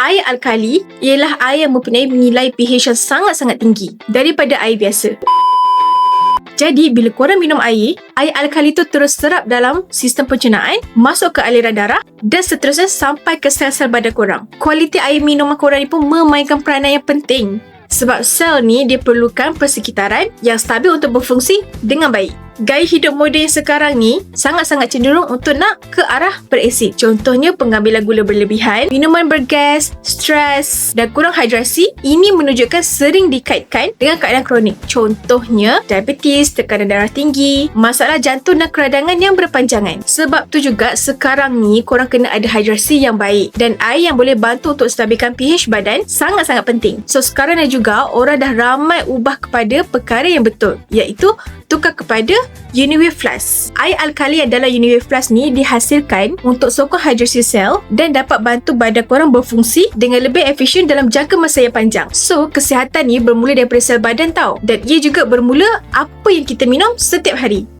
Air alkali ialah air yang mempunyai nilai pH yang sangat-sangat tinggi daripada air biasa. Jadi, bila korang minum air alkali tu terus serap dalam sistem pencernaan, masuk ke aliran darah dan seterusnya sampai ke sel-sel badan korang. Kualiti air minuman korang ni pun memainkan peranan yang penting. Sebab sel ni dia perlukan persekitaran yang stabil untuk berfungsi dengan baik. Gaya hidup moden sekarang ni sangat-sangat cenderung untuk nak ke arah berasid. Contohnya pengambilan gula berlebihan, minuman bergas, stres dan kurang hidrasi. Ini menunjukkan sering dikaitkan dengan keadaan kronik. Contohnya diabetes, tekanan darah tinggi, masalah jantung dan keradangan yang berpanjangan. Sebab tu juga sekarang ni korang kena ada hidrasi yang baik, dan air yang boleh bantu untuk stabilkan pH badan sangat-sangat penting. So sekarang ni juga orang dah ramai ubah kepada perkara yang betul, iaitu tukar kepada Uniwave Plus. Air alkali dalam Uniwave Plus ni dihasilkan untuk sokong hidrasi sel dan dapat bantu badan korang berfungsi dengan lebih efisien dalam jangka masa yang panjang. So, kesihatan ni bermula daripada sel badan tau. Dan ia juga bermula apa yang kita minum setiap hari.